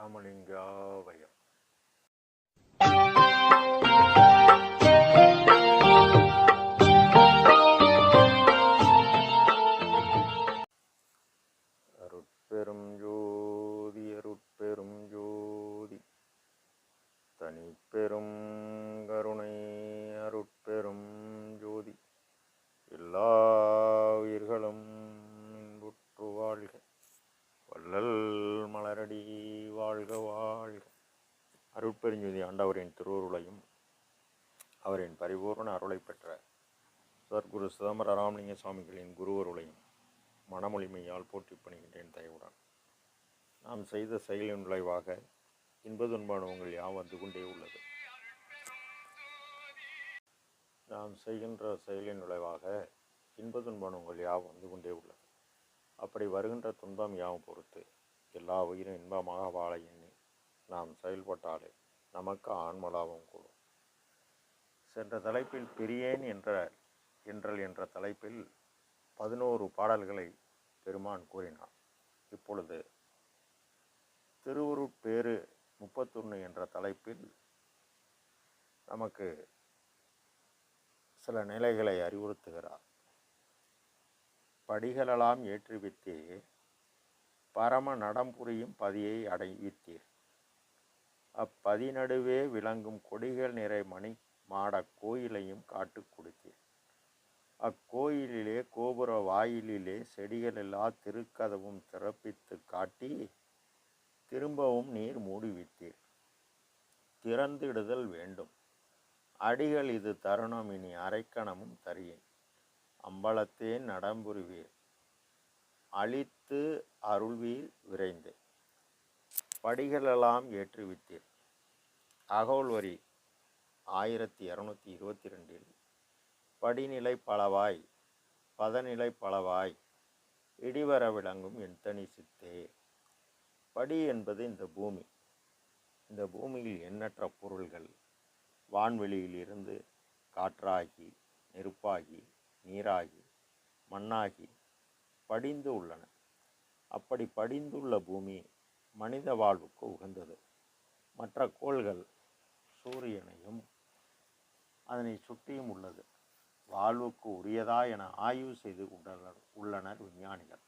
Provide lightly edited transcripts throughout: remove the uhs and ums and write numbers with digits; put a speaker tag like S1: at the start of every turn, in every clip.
S1: ராமலிங்காவயம். அருட்பெரும் ஜோதி அருட்பெரும் ஜோதி தனிப்பெரும் கருணை அருட்பெரும் ஜோதி எல்லா உயிர்களும் இன்புற்று வாழ்க, வள்ளல் மலரடி வாழ்க வாழ்க. அருட்பெருஞ்சோதி ஆண்டவரின் திருவருளையும் அவரின் பரிபூர்ண அருளை பெற்ற சத்குரு சிதம்பர ராமலிங்க சுவாமிகளின் குருவருளையும் மனமொழிமையால் போற்றி பணிகின்றேன் தயவுடன். நாம் செய்த செயலின் விளைவாக இன்பதுன்பானவங்கள் யாம் வந்து கொண்டே உள்ளது. நாம் செய்கின்ற செயலின் விளைவாக இன்பதுன்பானவங்கள் யாம் வந்து கொண்டே உள்ளது. அப்படி வருகின்ற துன்பம் யாவும் பொறுத்து எல்லா உயிரும் இன்பமாக வாழ எண்ணி நாம் செயல்பட்டாலே நமக்கு ஆன்மலாபம் கூடும். சென்ற தலைப்பில் பிரியேன் என்ற தலைப்பில் 11 பாடல்களை பெருமான் கூறினார். இப்பொழுது திருவருட்பேறு 31 என்ற தலைப்பில் நமக்கு சில நிலைகளை அறிவுறுத்துகிறார். படிகளெல்லாம் ஏற்றுவித்தே பரம நடம்புரியும் பதியை அடைவித்தீர். அப்பதி நடுவே விளங்கும் கொடிகள் நிறை மணி மாட கோயிலையும் காட்டு கொடுத்தீர். அக்கோயிலிலே கோபுர வாயிலிலே செடிகளெல்லா திருக்கதவும் திறப்பித்து காட்டி திரும்பவும் நீர் மூடிவித்தீர். திறந்திடுதல் வேண்டும் அடிகள் இது தருணம், இனி அரைக்கணமும் தரியேன். அம்பலத்தே நடம்புரிவீர் அழித்து அருள்வீர் விரைந்து. படிகளெல்லாம் ஏற்றுவித்தீர். அகோல்வரி 1222 படிநிலை பலவாய் பதநிலை பலவாய் இடிவர விளங்கும் என் தனி சித்தே. படி என்பது இந்த பூமி. இந்த பூமியில் எண்ணற்ற பொருள்கள் வான்வெளியில் இருந்து காற்றாகி நெருப்பாகி நீராகி மண்ணாகி படிந்து உள்ளன. அப்படி படிந்துள்ள பூமி மனித வாழ்வுக்கு உகந்தது. மற்ற கோள்கள் சூரியனையும் அதனை சுற்றியும் உள்ளது. வாழ்வுக்கு உரியதா என ஆய்வு செய்து உள்ளனர் விஞ்ஞானிகள்.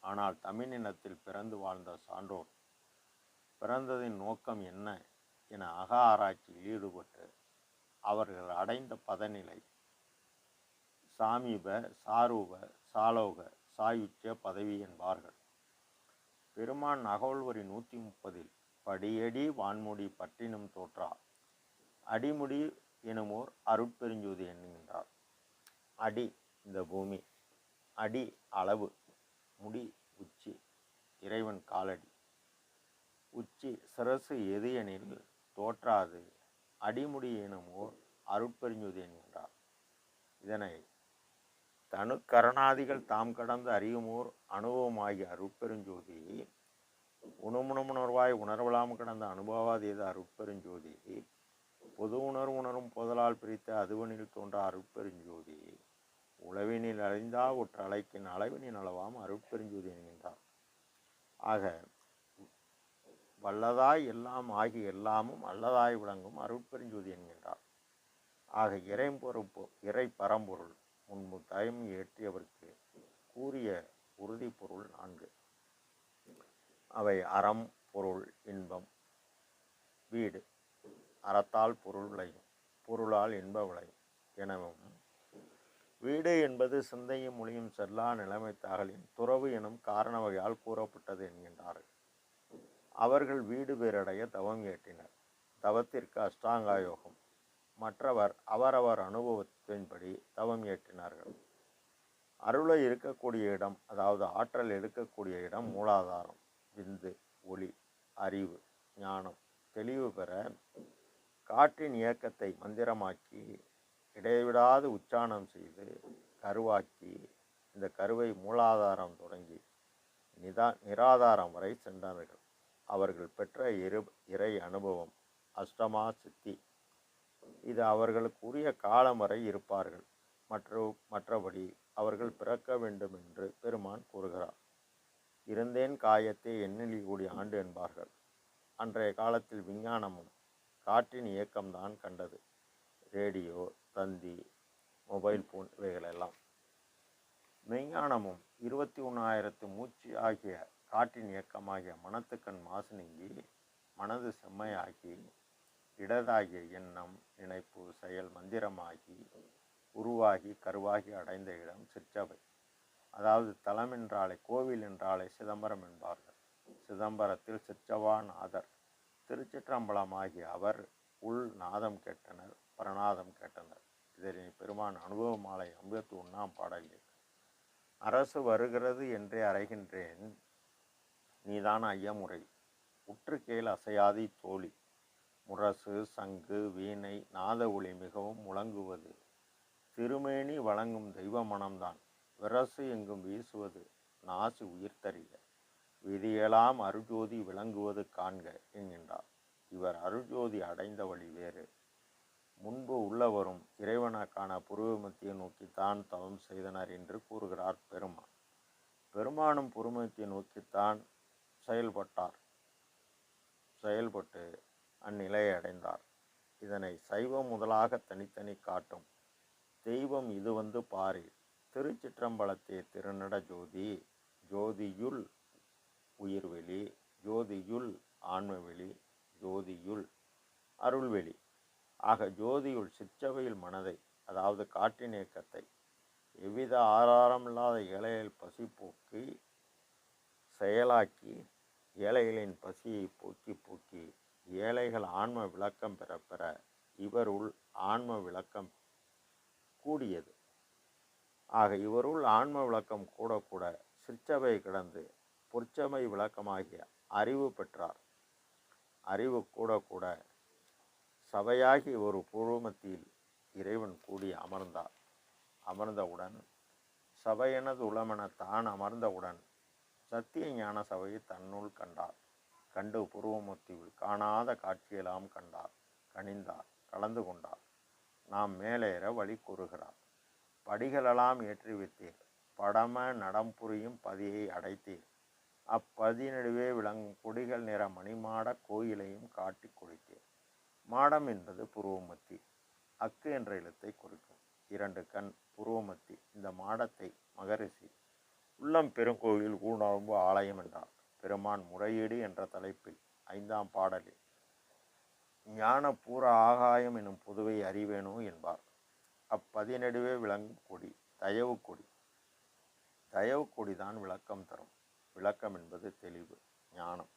S1: ஆனால் தமிழினத்தில் பிறந்து வாழ்ந்த சான்றோர் பிறந்ததின் நோக்கம் என்ன என அக ஆராய்ச்சியில் ஈடுபட்டு அவர்கள் அடைந்த பதநிலை சாமீப சாரூப சாலோக சாயுச்சிய பதவி என்பார்கள். பெருமான் அகோல்வரி 130 படியடி வான்முடி பட்டினும் தோற்றா அடிமுடி எனுமோர் அருட்பெருஞ்சோதி என்கின்றார். அடி இந்த பூமி, அடி அளவு, முடி உச்சி இறைவன் காலடி, உச்சி சிரசு எது எனில் தோற்றாது அடிமுடி எனுமோர் அருட்பெருஞ்சோதி என்கின்றார். இதனை தனு கரணாதிகள் தாம் கடந்து அறியுமோர் அனுபவமாகிய அருட்பெருஞ்சோதி, உணர்வாய் உணர்வலாம் கடந்த அனுபவாதீத அருட்பெருஞ்சோதி, பொது உணரும் பொதலால் பிரித்த அதுவனில் தோன்ற அருட்பெருஞ்சோதி, உளவினில் அழிந்தா ஒற்ற அழைக்கின் அளவினின் அளவாம் அருட்பெருஞ்சோதி என்கின்றார். ஆக வல்லதாய் எல்லாம் ஆகி எல்லாமும் அல்லதாய் விளங்கும் அருட்பெருஞ்சோதி என்கின்றார். ஆக இறை பரம்பொருள் முன்பு தயம் ஏற்றியவருக்கு கூறிய உறுதி பொருள் 4. அவை அறம், பொருள், இன்பம், வீடு. அறத்தால் பொருள் விளையும், பொருளால் இன்ப விளையும் எனவும், வீடு என்பது சிந்தையும் மொழியும் செல்லா நிலைமை தகலின் துறவு எனும் காரண வகையால் கூறப்பட்டது என்கின்றார்கள். அவர்கள் வீடு பேரடைய தவம் ஏற்றினர். தவத்திற்கு அஷ்டாங்க யோகம். மற்றவர் அவரவர் அனுபவத்தின்படி தவம் ஏற்றினார்கள். அருளை இருக்கக்கூடிய இடம், அதாவது ஆற்றல் எடுக்கக்கூடிய இடம் மூலாதாரம். விந்து, ஒளி, அறிவு, ஞானம், தெளிவு பெற காற்றின் இயக்கத்தை மந்திரமாக்கி இடைவிடாது உச்சாரணம் செய்து கருவாக்கி இந்த கருவை மூலாதாரம் தொடங்கி நிராதாரம் வரை சென்றார்கள். அவர்கள் பெற்ற இறை அனுபவம் அஷ்டமா சித்தி. இது அவர்களுக்கு உரிய காலம் வரை இருப்பார்கள். மற்றபடி அவர்கள் பிறக்க வேண்டும் என்று பெருமான் கூறுகிறார். இருந்தேன் காயத்தை எண்ணிலி கோடி ஆண்டு என்பார்கள். அன்றைய காலத்தில் விஞ்ஞானமும் காற்றின் இயக்கம்தான் கண்டது. ரேடியோ, தந்தி, மொபைல் போன் இவைகளெல்லாம். மெய்ஞானமும் 21,000 மூச்சு ஆகிய காற்றின் இயக்கமாகிய மனத்துக்கண் மாசு நீங்கி மனது செம்மையாகி இடதாகிய எண்ணம், நினைப்பு, செயல் மந்திரமாகி உருவாகி கருவாகி அடைந்த இடம் சிற்றவை. அதாவது தலம் என்றாலே, கோவில் என்றாலே சிதம்பரம் என்பார்கள். சிதம்பரத்தில் சிற்றவா நாதர் திருச்சிற்றம்பலமாகிய அவர் உள் நாதம் கேட்டனர், பரநாதம் கேட்டனர். இதனை பெருமான் அனுபவ மாலை 51ஆம் பாடலில் அரசு வருகிறது என்றே அறைகின்றேன், நீதான் ஐயமுறை உற்று கேள் அசையாதி தோழி. முரசு, சங்கு, வீணை, நாத ஒளி மிகவும் முழங்குவது திருமேனி வழங்கும் தெய்வ மனம்தான். விரசு எங்கும் வீசுவது நாசி உயிர்த்தறிய விதியெல்லாம் அருஜோதி விளங்குவது காண்க என்கின்றார். இவர் அருஜோதி அடைந்த வழி வேறு. முன்பு உள்ளவரும் இறைவனுக்கான புருவமத்தியை நோக்கித்தான் தவம் செய்தனர் என்று கூறுகிறார் பெருமான். பெருமானும் புருவமத்தியை நோக்கித்தான் செயல்பட்டு அந்நிலையை அடைந்தார். இதனை சைவம் முதலாக தனித்தனி காட்டும். தெய்வம் இது வந்து பாரி. திருச்சிற்றம்பலத்தே திருநட ஜோதி. ஜோதியுள் உயிர்வெளி, ஜோதியுள் ஆன்மவெளி, ஜோதியுள் அருள்வெளி. ஆக ஜோதியுள் சிற்றவையில் மனதை, அதாவது காற்றின் இயக்கத்தை எவ்வித ஆதாரமில்லாத ஏழைகள் பசி போக்கி செயலாக்கி, ஏழைகளின் பசியை போக்கி போக்கி ஏழைகள் ஆன்ம விளக்கம் பெற பெற இவருள் ஆன்ம விளக்கம் கூடியது. ஆக இவருள் ஆன்ம விளக்கம் கூட கூட சிற்றவை கிடந்து பொற்சமை விளக்கமாகிய அறிவு பெற்றார். அறிவு கூட கூட சபையாகி ஒரு பூர்வமத்தியில் இறைவன் கூடி அமர்ந்தார். அமர்ந்தவுடன் சபையெனது உளமென தான் அமர்ந்தவுடன் சத்திய ஞான சபையை தன்னுள் கண்டார். கண்டு பூர்வமத்தியில் காணாத காட்சியெல்லாம் கண்டார், கனிந்தார், கலந்து கொண்டார். நாம் மேலேற வழி கூறுகிறார். படிகளெல்லாம் ஏற்றி வைத்தீர், படம நடம் புரியும் பதியை அடைத்தீர். அப்பதி நடுவே விளங்கும் கொடிகள் நிற மணிமாட கோயிலையும் காட்டி கொடுத்தீர். மாடம் என்பது புருவமத்தி. அக்கு என்ற எழுத்தை குறிக்கும். 2 கண் புருவமத்தி. இந்த மாடத்தை மகரிஷி உள்ளம் பெருங்கோயில் ஊனாம்பு ஆலயம் என்றார். பெருமான் முறையீடு என்ற தலைப்பில் 5ஆம் பாடலில் ஞான பூர ஆகாயம் எனும் பொதுவை அறிவேனோ என்பார். அப்பதி நடுவே விளங்கும் கொடி தயவு கொடி. தயவு கொடிதான் விளக்கம் தரும். விளக்கம் என்பது தெளிவு, ஞானம்.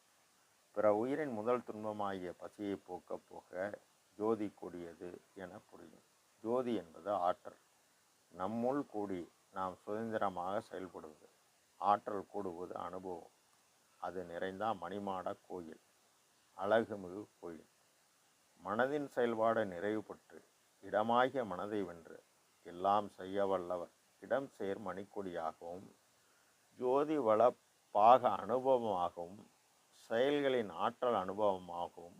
S1: பிற உயிரின் முதல் துன்பமாகிய பசியை போக்க போக ஜோதி கொடியது என புரியும். ஜோதி என்பது ஆற்றல். நம்முள் கூடி நாம் சுதந்திரமாக செயல்படுவது. ஆற்றல் கூடுவது அனுபவம். அது நிறைந்த மணிமாட கோயில், அழகுமிகு கோயில். மனதின் செயல்பாடு நிறைவு பெற்று இடமாகிய மனதை வென்று எல்லாம் செய்ய வல்லவர் இடம் சேர் மணிக்கொடியாகவும் ஜோதி வள பாக அனுபவமாகவும் செயல்களின் ஆற்றல் அனுபவமாகவும்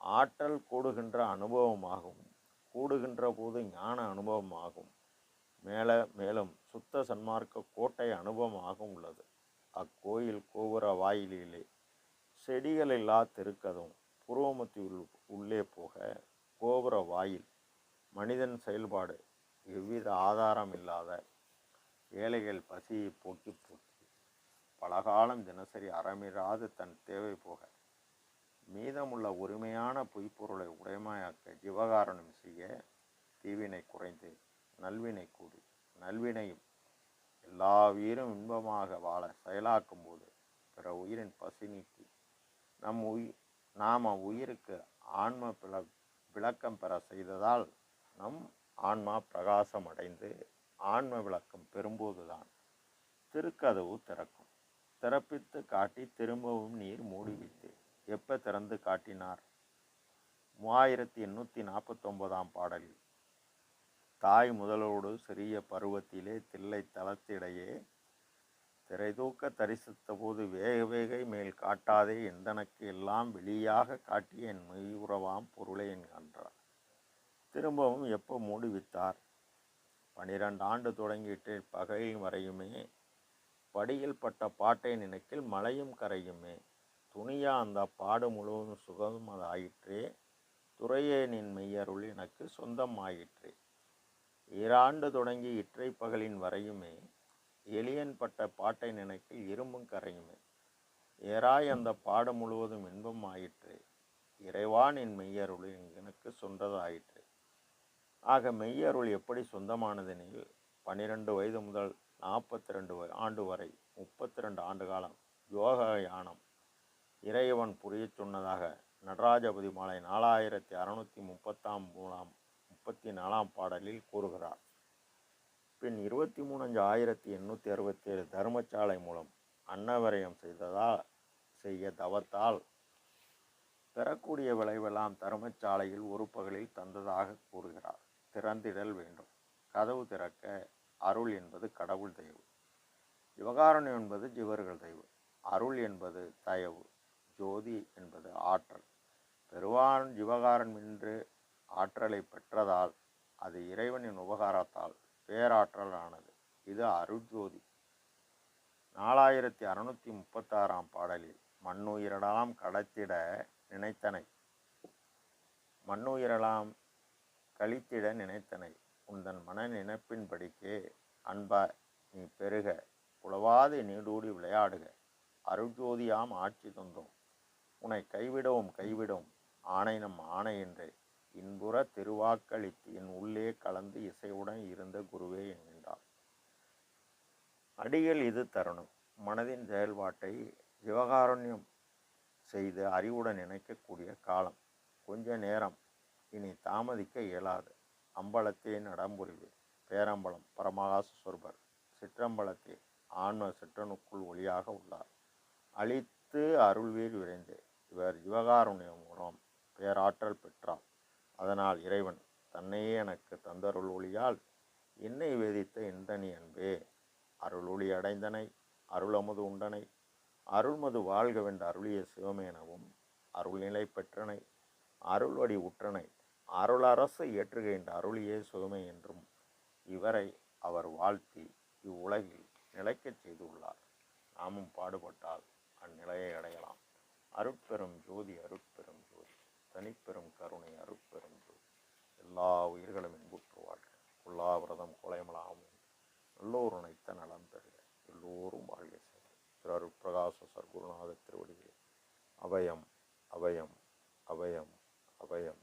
S1: ஆற்றல் கூடுகின்ற அனுபவமாகவும் கூடுகின்ற போது ஞான அனுபவமாகவும் மேலும் சுத்த சன்மார்க்க கோட்டை அனுபவமாகவும் உள்ளது. அக்கோயில் கோபுர வாயிலே செடிகளில்லா தெருக்கதும் புருவமத்தி உள்ளே போக கோபுர வாயில் மனிதன் செயல்பாடு எவ்வித ஆதாரம் இல்லாத ஏழைகள் பசியை போக்கி போக்கி பலகாலம் தினசரி அறமிராது தன் தேவை போக மீதமுள்ள உரிமையான பொய்ப்பொருளை உடைமையாக்க ஜீவகாரணம் செய்ய தீவினை குறைந்து நல்வினை கூடி நல்வினையும் எல்லா உயிரும் இன்பமாக வாழ செயலாக்கும் போது பிற உயிரின் பசி நீக்கி நாம் உயிருக்கு ஆன்ம விளக்கம் பெற செய்ததால் நம் ஆன்மா பிரகாசம் அடைந்து ஆன்ம விளக்கம் பெறும்போதுதான் திருக்கதவு திறக்கும். திறப்பித்து காட்டி திரும்பவும் நீர் மூடி வைத்து எப்ப திறந்து காட்டினார்? 3849ஆம் பாடலில் தாய் முதலோடு சிறிய பருவத்திலே தில்லை தளத்திடையே திரைதூக்க தரிசித்த போது வேக வேகை மேல் காட்டாதே எந்தனக்கு எல்லாம் வெளியாக காட்டிய என் மெய்யுறவாம் பொருளை என்கின்றார். திரும்பவும் எப்போ மூடி வித்தார்? 12 ஆண்டு தொடங்கிட்டு பகை வரையுமே படியில் பட்ட பாட்டை நினைக்கில் மலையும் கரையுமே. துணியா அந்த பாடு முழுவதும் சுகம் அது ஆயிற்றே. துறையே நின் மெய்யருள் எனக்கு சொந்தம் ஆயிற்றே. ஈராண்டு தொடங்கி இற்றை பகலின் வரையுமே. எளியன் பட்ட பாட்டை நினைக்கில் இரும்பும் கரையுமே. ஏறாய் அந்த பாடு முழுவதும் இன்பம் ஆயிற்றே. இறைவா நின் மெய்யருள் எனக்கு சொந்தது ஆயிற்றே. ஆக மெய்யருள் எப்படி சொந்தமானதெனில் 12 வயது முதல் 42 ஆண்டு வரை 32 ஆண்டு காலம் யோக யானம் இறைவன் புரிய சொன்னதாக நடராஜபதி மாலை 4634 பாடலில் கூறுகிறார். பின் 23,867 தர்மசாலை மூலம் அன்னவரயம் செய்ய தவத்தால் பெறக்கூடிய விளைவெல்லாம் தர்மசாலையில் ஒரு பகலில் தந்ததாக கூறுகிறார். திறந்திடல் வேண்டும். கதவு திறக்க அருள் என்பது கடவுள் தயவு, ஜீவகாருண்யம் என்பது ஜீவர்கள் தயவு, அருள் என்பது தயவு, ஜோதி என்பது ஆற்றல். பெருவான் ஜீவகாரன் என்று ஆற்றலை பெற்றதால் அது இறைவனின் உபகாரத்தால் பேராற்றல் ஆனது. இது அருட்ஜோதி. 4636 பாடலில் மண்ணுயிரெல்லாம் கடத்திட நினைத்தனை, மண்ணுயிரெல்லாம் கழித்திட நினைத்தனை, உந்தன் மன நினைப்பின்படிக்கே அன்பா நீ பெருக, உழவாது நீடூடி விளையாடுக, அருட்ஜோதியாம் ஆட்சி தந்தோம், உன்னை கைவிடவும் ஆணை நம் ஆணை என்றே இன்புற திருவாக்களித்து என் உள்ளே கலந்து இசையுடன் இருந்த குருவே என்கின்றார். அடிகள் இது தருணம். மனதின் செயல்பாட்டை ஜீவகாருண்யம் செய்து அறிவுடன் நினைக்கக்கூடிய காலம். கொஞ்ச நேரம், இனி தாமதிக்க இயலாது. அம்பலத்தே நடம்புரிவு பேரம்பலம் பரமகாச சொர்பர் சிற்றம்பலத்தே ஆன்ம சிற்றனுக்குள் ஒளியாக உள்ளார். அழித்து அருள்வீர் விரைந்து இவர் ஜீவகாருண்யம் மூலம் பேராற்றல் பெற்றார். அதனால் இறைவன் தன்னையே எனக்கு தந்தருள் ஒளியால் என்னை வேதித்த எந்தனி அன்பே, அருள் ஒளி அடைந்தனை அருளமுது உண்டனை அருள்மது வாழ்கவென்ற அருளிய சிவமேனவும் அருள்நிலை பெற்றனை அருள்வடி உற்றனை அருளரசு ஏற்றுகின்ற அருளியே சுகமே என்றும் இவரை அவர் வாழ்த்தி இவ்வுலகில் நிலைக்கச் செய்துள்ளார். நாமும் பாடுபட்டால் அந்நிலையை அடையலாம். அருட்பெரும் ஜோதி அருட்பெரும் ஜோதி தனிப்பெரும் கருணை அருட்பெரும் ஜோதி. எல்லா உயிர்களும் இன்புற்று வாழ்க. கொல்லாவிரதம் கொலைமலாம் எல்லோரும் நினைத்த நலம் பெறுக. எல்லோரும் வாழ்க செய்க. திரு அருட்பிரகாச சர்க்குருநாத திருவடிகளே அபயம் அபயம் அபயம் அபயம்.